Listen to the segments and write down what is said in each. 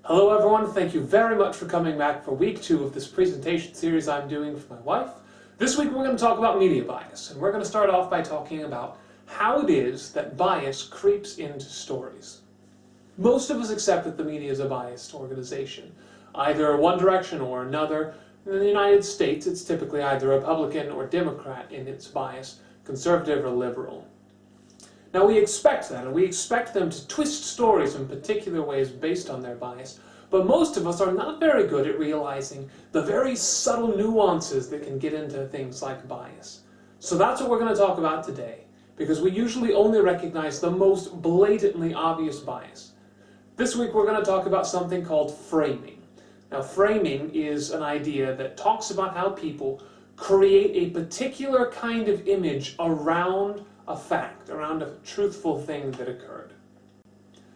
Hello everyone, thank you very much for coming back for week 2 of this presentation series I'm doing for my wife. This week we're going to talk about media bias, and we're going to start off by talking about how it is that bias creeps into stories. Most of us accept that the media is a biased organization, either one direction or another. In the United States, it's typically either Republican or Democrat in its bias, conservative or liberal. Now we expect that, and we expect them to twist stories in particular ways based on their bias, but most of us are not very good at realizing the very subtle nuances that can get into things like bias. So that's what we're going to talk about today, because we usually only recognize the most blatantly obvious bias. This week we're going to talk about something called framing. Now framing is an idea that talks about how people create a particular kind of image around a fact, around a truthful thing that occurred.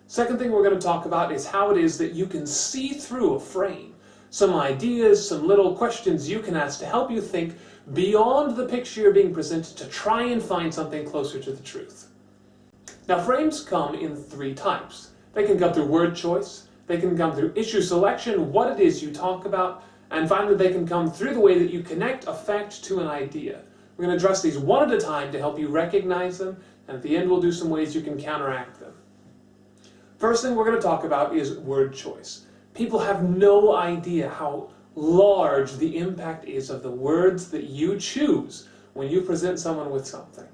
Second thing we're going to talk about is how it is that you can see through a frame. Some ideas, some little questions you can ask to help you think beyond the picture you're being presented to try and find something closer to the truth. Now frames come in 3 types. They can come through word choice, they can come through issue selection, what it is you talk about, and finally they can come through the way that you connect a fact to an idea. We're going to address these one at a time to help you recognize them, and at the end we'll do some ways you can counteract them. First thing we're going to talk about is word choice. People have no idea how large the impact is of the words that you choose when you present someone with something.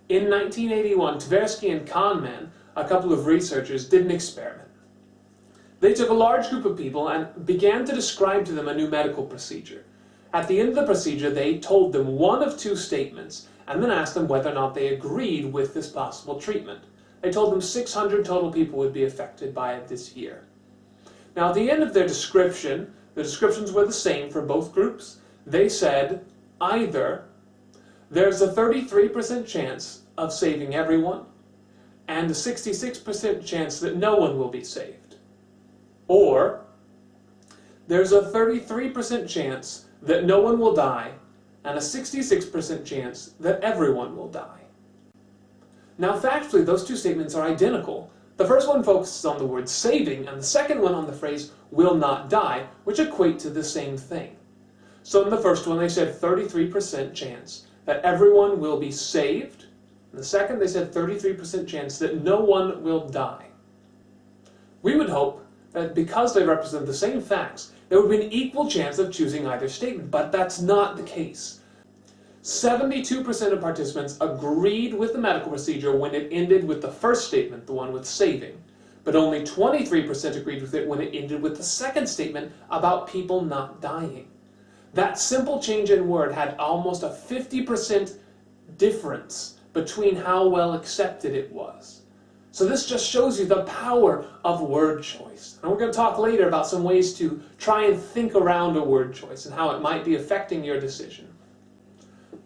In 1981, Tversky and Kahneman, a couple of researchers, did an experiment. They took a large group of people and began to describe to them a new medical procedure. At the end of the procedure, they told them one of 2 statements and then asked them whether or not they agreed with this possible treatment. They told them 600 total people would be affected by it this year. Now at the end of their description, the descriptions were the same for both groups. They said either there's a 33% chance of saving everyone and a 66% chance that no one will be saved, or there's a 33% chance that no one will die, and a 66% chance that everyone will die. Now factually, those 2 statements are identical. The first one focuses on the word saving, and the second one on the phrase will not die, which equate to the same thing. So in the first one they said 33% chance that everyone will be saved. In the second they said 33% chance that no one will die. We would hope that because they represent the same facts, there would be an equal chance of choosing either statement, but that's not the case. 72% of participants agreed with the medical procedure when it ended with the first statement, the one with saving, but only 23% agreed with it when it ended with the second statement about people not dying. That simple change in word had almost a 50% difference between how well accepted it was. So this just shows you the power of word choice. And we're going to talk later about some ways to try and think around a word choice and how it might be affecting your decision.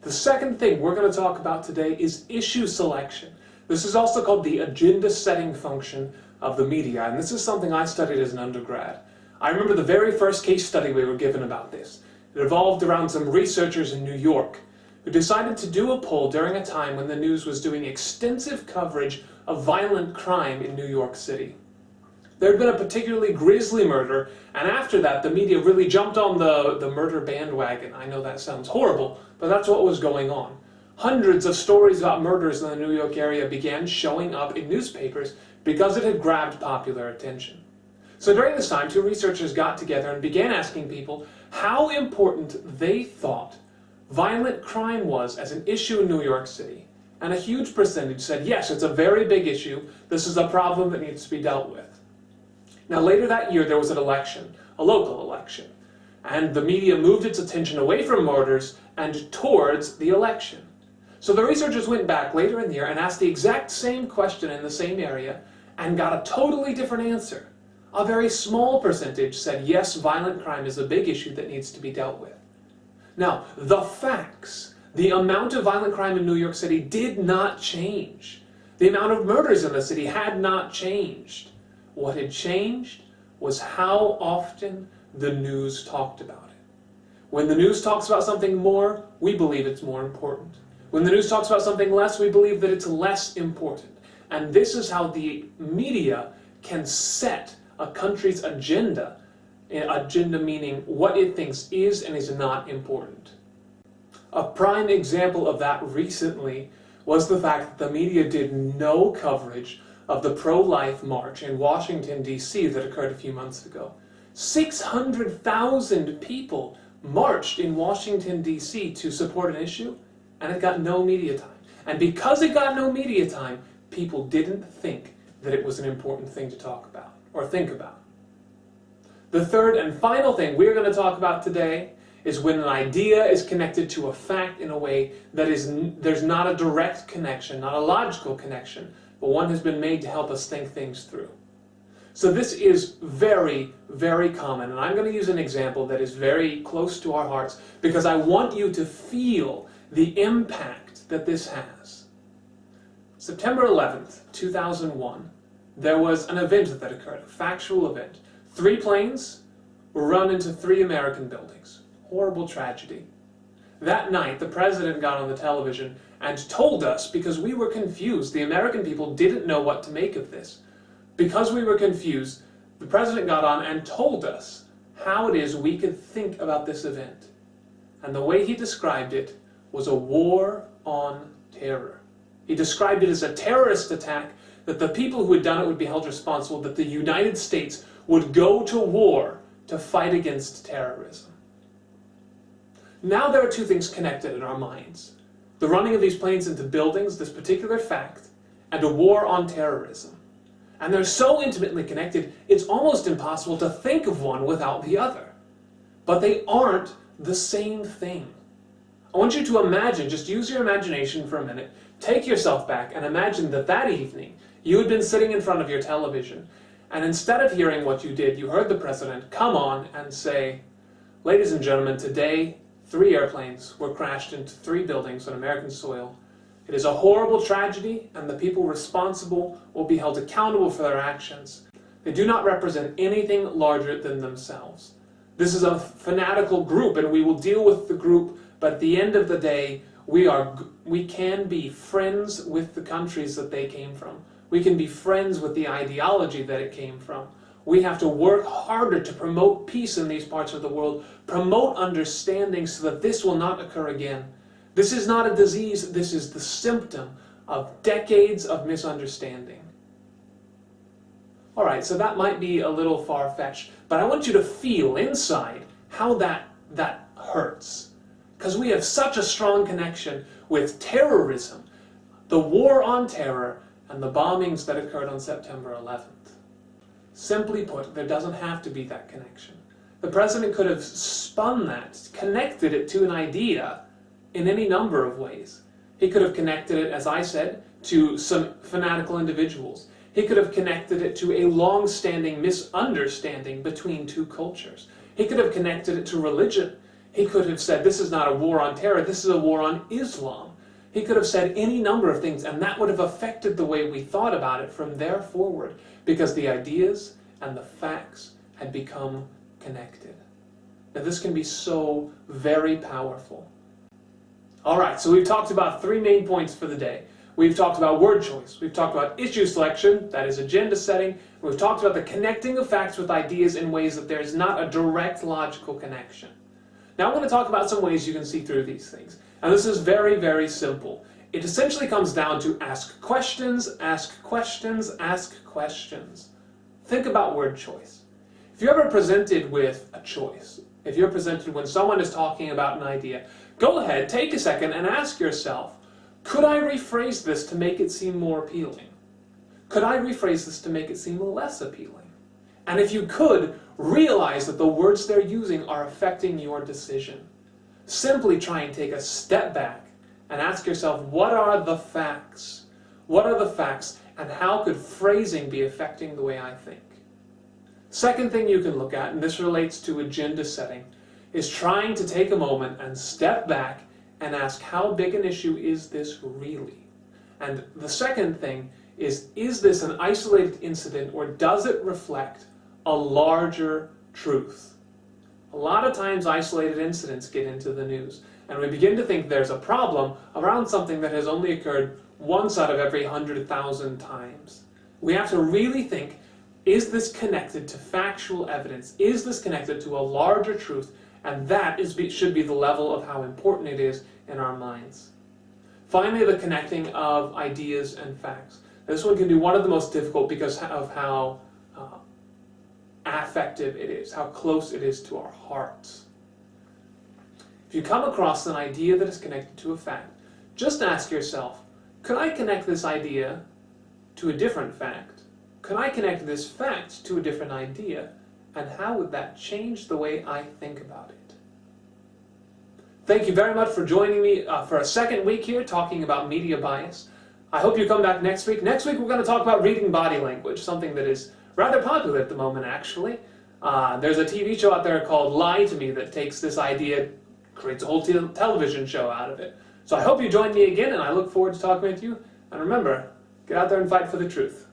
The second thing we're going to talk about today is issue selection. This is also called the agenda setting function of the media, and this is something I studied as an undergrad. I remember the very first case study we were given about this. It revolved around some researchers in New York who decided to do a poll during a time when the news was doing extensive coverage of violent crime in New York City. There had been a particularly grisly murder, and after that the media really jumped on the murder bandwagon. I know that sounds horrible, but that's what was going on. Hundreds of stories about murders in the New York area began showing up in newspapers because it had grabbed popular attention. So during this time, 2 researchers got together and began asking people how important they thought violent crime was as an issue in New York City. And a huge percentage said, yes, it's a very big issue. This is a problem that needs to be dealt with. Now later that year there was an election, a local election, and the media moved its attention away from murders and towards the election. So the researchers went back later in the year and asked the exact same question in the same area and got a totally different answer. A very small percentage said, yes, violent crime is a big issue that needs to be dealt with. Now, the facts, the amount of violent crime in New York City did not change. The amount of murders in the city had not changed. What had changed was how often the news talked about it. When the news talks about something more, we believe it's more important. When the news talks about something less, we believe that it's less important. And this is how the media can set a country's agenda, agenda meaning what it thinks is and is not important. A prime example of that recently was the fact that the media did no coverage of the pro-life march in Washington, D.C. that occurred a few months ago. 600,000 people marched in Washington, D.C. to support an issue, and it got no media time. And because it got no media time, people didn't think that it was an important thing to talk about or think about. The third and final thing we're going to talk about today is when an idea is connected to a fact in a way that there's not a direct connection, not a logical connection, but one has been made to help us think things through. So this is very, very common, and I'm going to use an example that is very close to our hearts because I want you to feel the impact that this has. September 11th, 2001, there was an event that occurred, a factual event. 3 planes were run into 3 American buildings. Horrible tragedy. That night, the president got on the television and told us, because we were confused, the American people didn't know what to make of this. Because we were confused, the president got on and told us how it is we could think about this event. And the way he described it was a war on terror. He described it as a terrorist attack, that the people who had done it would be held responsible, that the United States would go to war to fight against terrorism. Now there are 2 things connected in our minds. The running of these planes into buildings, this particular fact, and a war on terrorism. And they're so intimately connected, it's almost impossible to think of one without the other. But they aren't the same thing. I want you to imagine, just use your imagination for a minute, take yourself back and imagine that that evening you had been sitting in front of your television, and instead of hearing what you did, you heard the president come on and say, "Ladies and gentlemen, today 3 airplanes were crashed into 3 buildings on American soil. It is a horrible tragedy, and the people responsible will be held accountable for their actions. They do not represent anything larger than themselves. This is a fanatical group, and we will deal with the group, but at the end of the day, we can be friends with the countries that they came from. We can be friends with the ideology that it came from. We have to work harder to promote peace in these parts of the world, promote understanding so that this will not occur again. This is not a disease, this is the symptom of decades of misunderstanding." Alright, so that might be a little far-fetched, but I want you to feel inside how that hurts. Because we have such a strong connection with terrorism, the war on terror, and the bombings that occurred on September 11th. Simply put, there doesn't have to be that connection. The president could have spun that, connected it to an idea in any number of ways. He could have connected it, as I said, to some fanatical individuals. He could have connected it to a long-standing misunderstanding between 2 cultures. He could have connected it to religion. He could have said, this is not a war on terror, this is a war on Islam. He could have said any number of things, and that would have affected the way we thought about it from there forward, because the ideas and the facts had become connected. Now this can be so very powerful. Alright, so we've talked about 3 main points for the day. We've talked about word choice, we've talked about issue selection, that is agenda setting, we've talked about the connecting of facts with ideas in ways that there's not a direct logical connection. Now I'm going to talk about some ways you can see through these things. And this is very, very simple. It essentially comes down to ask questions, ask questions, ask questions. Think about word choice. If you're ever presented with a choice, if you're presented when someone is talking about an idea, go ahead, take a second and ask yourself, could I rephrase this to make it seem more appealing? Could I rephrase this to make it seem less appealing? And if you could, realize that the words they're using are affecting your decision. Simply try and take a step back and ask yourself, what are the facts? What are the facts, and how could phrasing be affecting the way I think? Second thing you can look at, and this relates to agenda setting, is trying to take a moment and step back and ask, how big an issue is this really? And the second thing is this an isolated incident, or does it reflect a larger truth? A lot of times isolated incidents get into the news, and we begin to think there's a problem around something that has only occurred once out of every 100,000 times. We have to really think, Is this connected to factual evidence? Is this connected to a larger truth? And that should be the level of how important it is in our minds. Finally, the connecting of ideas and facts. This one can be one of the most difficult because of how affective it is, how close it is to our hearts. If you come across an idea that is connected to a fact, just ask yourself, could I connect this idea to a different fact? Could I connect this fact to a different idea? And how would that change the way I think about it? Thank you very much for joining me for a second week here talking about media bias. I hope you come back next week. Next week we're going to talk about reading body language, something that is rather popular at the moment, actually. There's a TV show out there called Lie to Me that takes this idea, creates a whole television show out of it. So I hope you join me again, and I look forward to talking with you. And remember, get out there and fight for the truth.